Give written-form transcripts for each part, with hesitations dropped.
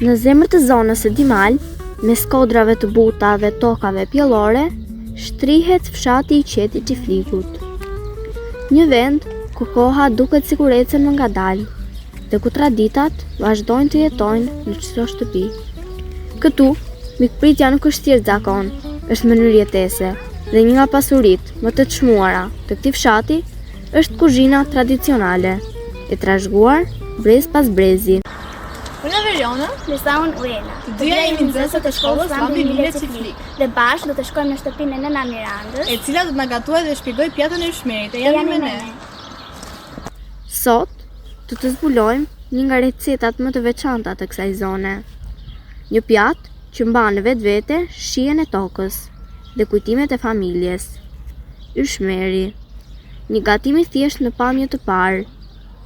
Në zemër të zonës së Dimal, mes kodrave të buta dhe tokave pjellore, shtrihet fshati i qetë i Çiflikut. Një vend ku koha duket sikur ecën më ngadalë dhe ku traditat vazhdojnë të jetojnë në çdo shtëpi. Këtu, mikpritja nuk është thjesht zakon, është mënyrë jetese dhe një nga pasuritë më të çmuara të këtij fshati është kuzhina tradicionale, e trashëguar brez pas brezi. Unë Veriona, Lisa unë Uela. Të dyja jemi nxënëse të shkollës Llambë Emile Çiflik. Dhe bashkë do të shkojmë në shtëpinë e nëna Mirandës, E cila do të na gatuaj dhe shpjegoj pjatën e ushmerit. E jemi me ne. Sot, të zbulojmë një nga recetat më të veçanta të kësaj zone. Një pjatë që mban në vetvete shijen e tokës dhe kujtimet e familjes. Ushmeri, një gatim i thjeshtë në pamje të parë,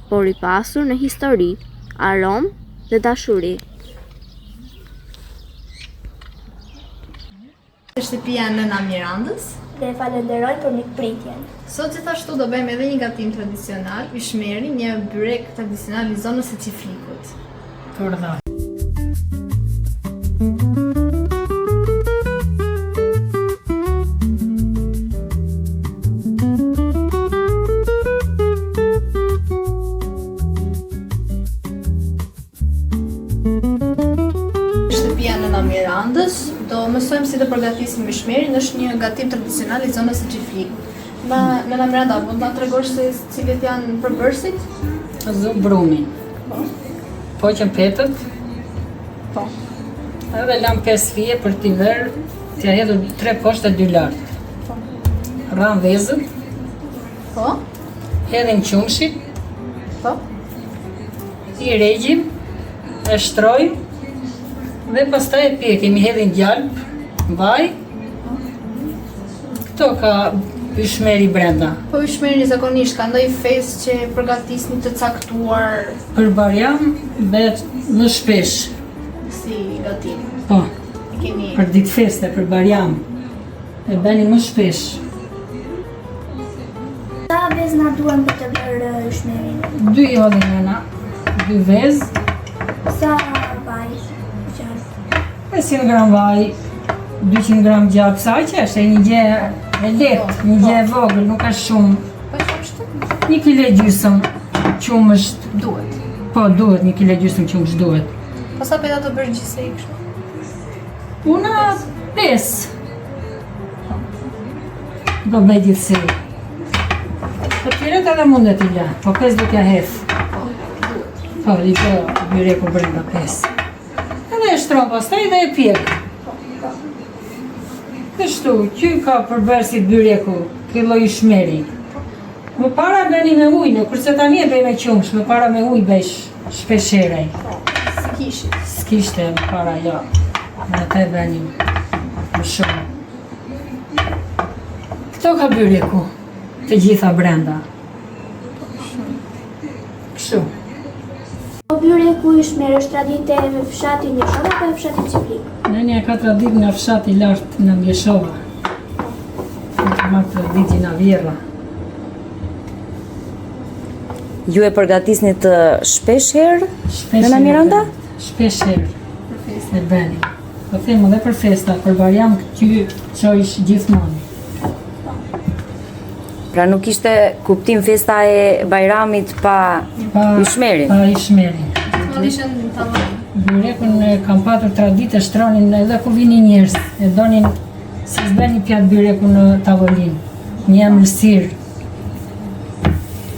por i pasur në histori, aromë dhe dashuri. Shtëpia e nëna Mirandës. dhe falenderoj për mikpritjen. Sot gjithashtu do bëjmë edhe një gatim tradicional, ushmeri, një byrek tradicional i zonës së Çiflikut. Turda. Shtëpia e nëna Mirandës, do mësojmë si të përgatisim ushmerin, është një gatim tradicional i zonës së Çiflikut. Nëna Miranda, mund ta tregosh se cilët janë përbërësit? Zu brumi. Poqën petët. Po. Edhe lam 5 fije për t'i verë, t'ja hedhur 3 poshtë e 2 lartë. Po. Ram vezët, Po. hedhin qumshit, Po. i regjim, e shtrojmë, dhe pastaj e pjekim, i hedhin gjalp, vaj. Këto ka ushmeri brenda. Po ushmeri zakonisht ka ndonjë festë që përgatisni të caktuar Për barjam bëhet më shpesh. si gatim. Po, E keni për ditë feste, për barjam. E bëni më shpesh. Sa vezna duan për të bërë ushmerin? 2 jodhe nëna, 2 vezë, Sa vaj? Qartë. 500 gram vaj, 200 gram gjallë, sa që është e një gje e letë, një gje e vogël, nuk është shumë. Po që është? 1 kile gjysëm qumësht, Duhet. po duhet 1 kile gjysëm qumësht duhet. Po sa peta të bërë gjithsej kështu? Una 5. Do bëj gjithsej. Të tjeret edhe mundet i la, po 5 do t'ja hef. Po, i bë byreku brenda 5. Edhe e shtron pastaj dhe e pjek. Kështu, që ka përbërësit byreku, kjo lloj ushmeri. Më para bëni me ujë, kurse tani e bëj me qumsh, më para me ujë bëj shpesherej. Si kishit? S'kishte më para, jo. Me te bëni më shumë. Këto ka byreku, të gjitha brenda. Kështu. Po byreku i ushmer është tradite me fshatin Njëshova apo e fshatin Çiflik? Nënja ka tradit nga fshati lartë në Mjeshova. Ka marrë traditin nga Vjerra. Ju e përgatisni të shpesh herë? Shpesh Nëna herë Miranda? bëni. Shpesh herë. E bëni. Po them edhe për festa, për barjam këty çojsh gjithmonë. Pra nuk ishte kuptim festa e Bajramit pa ushmerin? Pa ushmerin. Gjithmonë ishin tavolinë. Byrekun e kam patur traditë, shtronin edhe ku vinin njerëz. E donin se s'bëni pjatë byreku në tavolinë. Një ëmbëlsirë.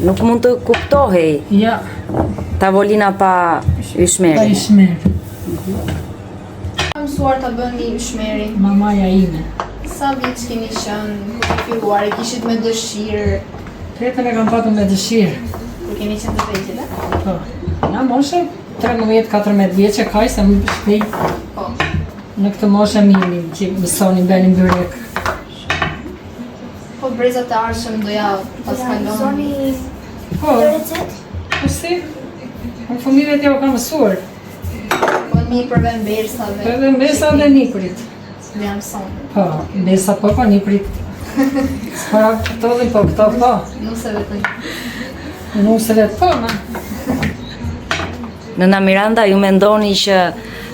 Nuk mund të kuptohej Ja, tavolina pa pa ushmerin. ushmer. Kam mësuar ta bëni ushmerin. Mamaja ime. Sa vjeç keni qenë kur të filluar? E kishit me dëshirë Tretën e kam patur me dëshirë. kur keni qenë të vegjël? Po. Na moshe 13-14 vjeçë kaj se më shpejt. Po. Në këtë moshë mini që mësonin bënin byrek. Po brezat e ardhshëm do ja paskalon. Zoni Po, recet? po si? Në fëmijëve t'ja u kam mësuar. Po një përve mbersave. Edhe mbesa dhe niprit. Dhe jam son. Po, mbesa po niprit. S'para këto dhe po këto po. Nuk se vetëm. Nuk se vetë po, ma. Nëna Miranda, ju mendoni që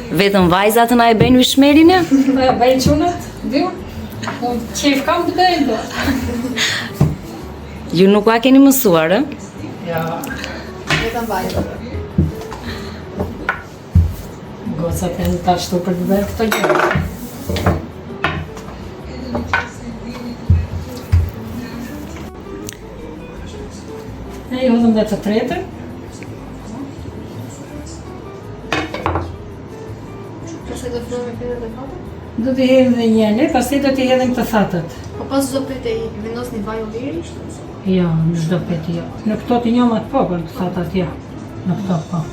Vetëm vajzat na e bëjnë vishmerin e? Bëjnë qunat, dy. Unë qef kam të bëjnë do. Ju nuk a keni mësuar, e? Ja, Vetëm vajzat. gocat e në tashtu për të bërë këto gjë. E i hodhëm dhe të tretën. Pastaj do fillojmë me petet e fatat. Do t'i hedhim dhe njëne, pastaj do t'i hedhim të thatët. Po pas çdo pete i vendosni vaj ulliri? Jo, në çdo petë jo. Në këto t'i njomat po, për të thatat jo. Në këto po.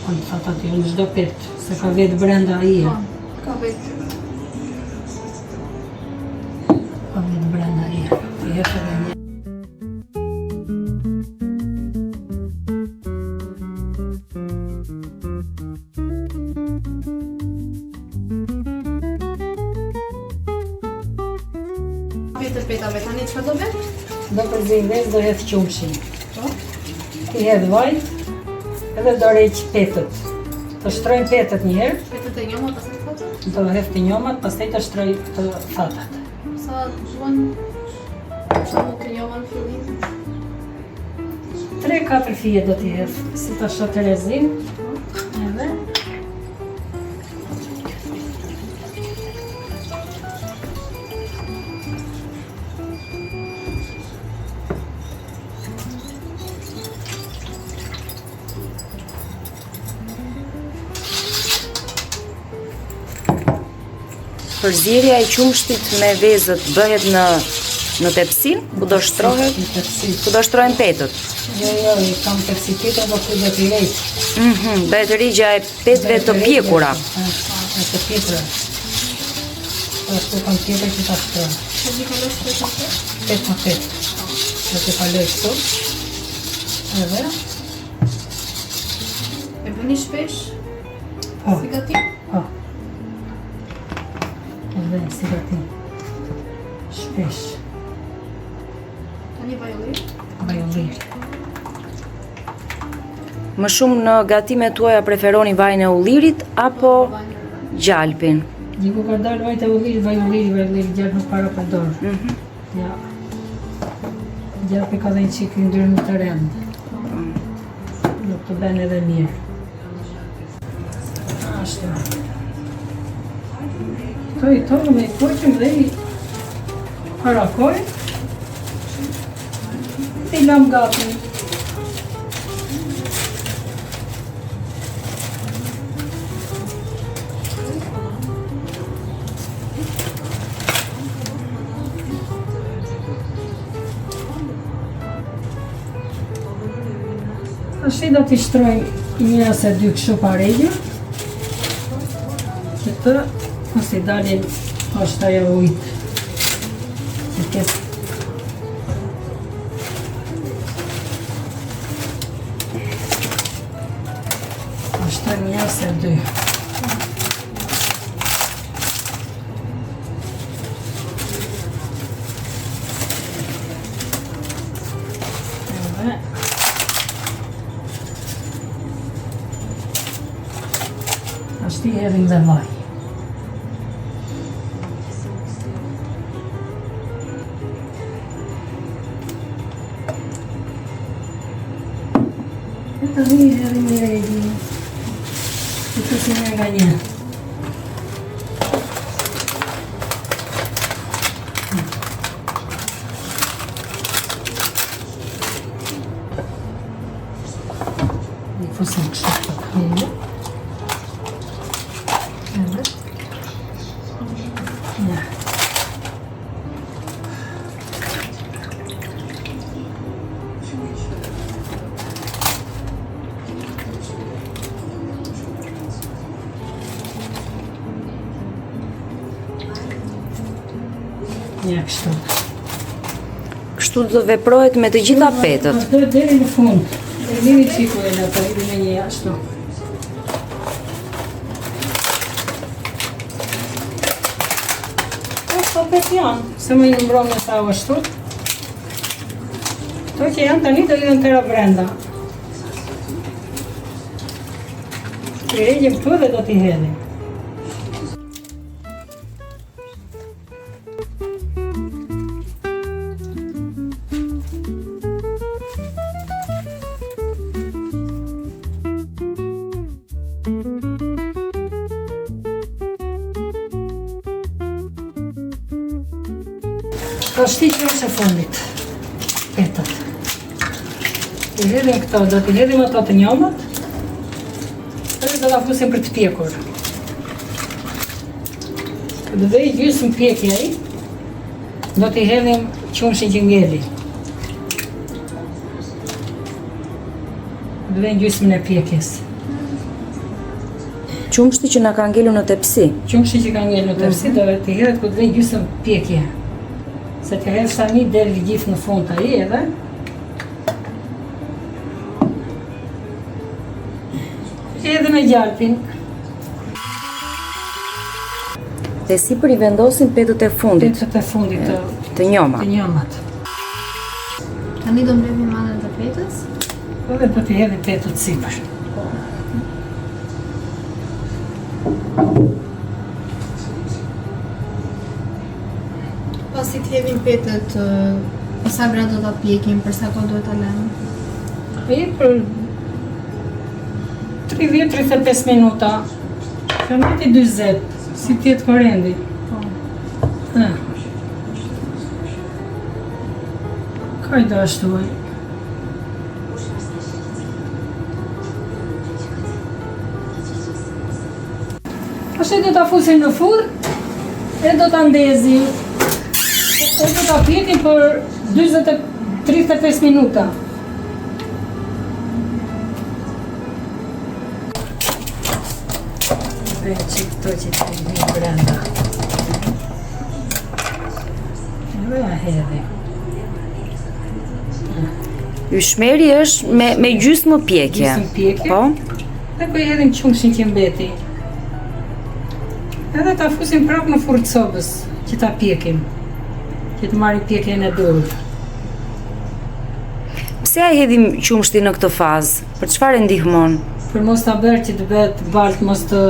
Për të thatat jo, në çdo petë, se ka vetë brenda ai. Po, ka vetë. Ka vetë brenda ai. T'i hedhë edhe një. Petë petave tani çfarë do bëj? Do përzim vesh, do hedh qumshin. Po. T'i hedh vaj, edhe do rreq petët. Të shtrojmë petët një herë, Petet e njoma pastaj fatat? do hedh të njomat, pastaj të shtroj të thatat. Sa duan shumë të njoma në fillim? 3-4 fije do t'i hedh, si ta shoh Terezin. Edhe Përzierja e qumshtit me vezët bëhet në tepsin, ku do shtrohet, në tepsi. ku do shtrohen petët. Jo, i kam tepsi tjetër, po ku do t'i rejt. Bëhet rigja e petëve të pjekura. E të pjetra. Po ashtu kam tjetër që ta shtroj. Po di kalosh petën? 8 Do t'i kaloj këtu. Edhe, E bëni shpesh? po, Si gatim? po. Edhe, si gatim. Shpesh, Tani vaj ulliri? vaj ulliri. Më shumë në gatimet tuaja preferoni vajin e ullirit apo Vaj në gjalpin? Diku ka dalë vajt e ullirit, vaj ulliri, gjatë nuk para përdor. Ja. Gjapi ka dhe një qikë ndyrë në të rendë. Nuk të ben edhe mirë. Ashtu. Këto i tonë me i koqëm dhe i parakoj. I lam gatin. Ashtu do t'i shtrojmë një ose 2 kështu paregjo. Që të mos i dalin është ajo ujtë. Që ketë është një ose 2. Edhe ashtu i hedhim dhe vaj. E të një hedhim një regi. I të si nga një. I fusim kështë të të hejë. Ja. Ja, kështu. Kështu do veprohet me të gjitha petët. Ato deri në fund. E lini qiku e në të rritë me një ashtu. Po petë janë, se më i mbron në sa ashtu. Këto që janë tani do idhen tëra brenda. I regjim këtu dhe do t'i hedhim. Ka shtiqë është e fundit, petët. I hedhim këto, do t'i hedhim ato të njomët, dhe do t'a fusim për të pjekur. Do dhe i gjysmë pjekja i, do t'i hedhim qumshin që ngeli. Do dhe i gjysmën e pjekjes. Qumshti që na ka ngelu në tepsi. Qumshi që ka ngelu në tepsi, do t'i hedhet ku dhe i gjysmë pjekje. Se të hedhë sa një del gjithë në fund të i edhe. Edhe me gjalpin. Dhe si për i vendosin petët e fundit, Petët e fundit të njoma. të njomat. Tani do mbledhim madhen të petës. Edhe po t'i hedhim petët sipër. Pasi të hedhim petët, për sa gra do t'a pjekim, për sa kohë duhet t'a lëmë? I për 30-35 minuta, përmeti 40, si tjetë korendi. Kaj do ashtuaj. Ashtë do t'a fusim në furr, e do t'a ndezim. E do t'a pjekim për 20-35 minuta. Dhe që këto që të një brenda. Edhe ja hedhi. Yshmeri është me gjysmë pjekje. Gjysmë pjekje. Po? Dhe po i hedhim qumshin që mbeti. Edhe ta fusim prapë në furrë të sobës, që ta pjekim. Që të marri pjekjen e durë. Pse a hedhim qumshti në këtë fazë? Për çfarë e ndihmon? Për mos ta bërë që të bëhet baltë, mos të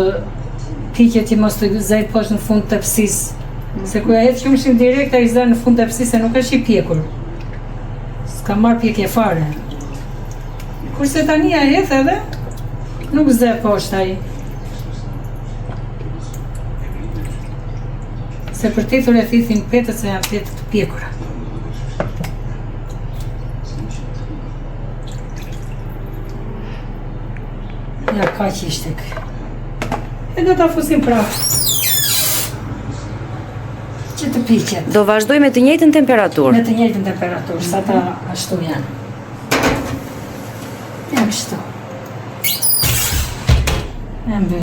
piqet që mos të zejt poshtë në fund të tepsisë. Se ku ja hedh qumshin direkt ai zë në fund të tepsisë, nuk është i pjekur. S'ka marrë pjekje fare. Kurse tani ja hedh edhe, nuk zë poshtë ai. Se për tithur e thithin petët se janë petët të pjekura. Ja, ka që ishte kë. E do t'a fusim prapë. Që të piqet. Do vazhdoj me të njëjtën temperaturë. Me të njëjtën temperaturë, sa ta ashtu janë. Ja kështu. E mbyll.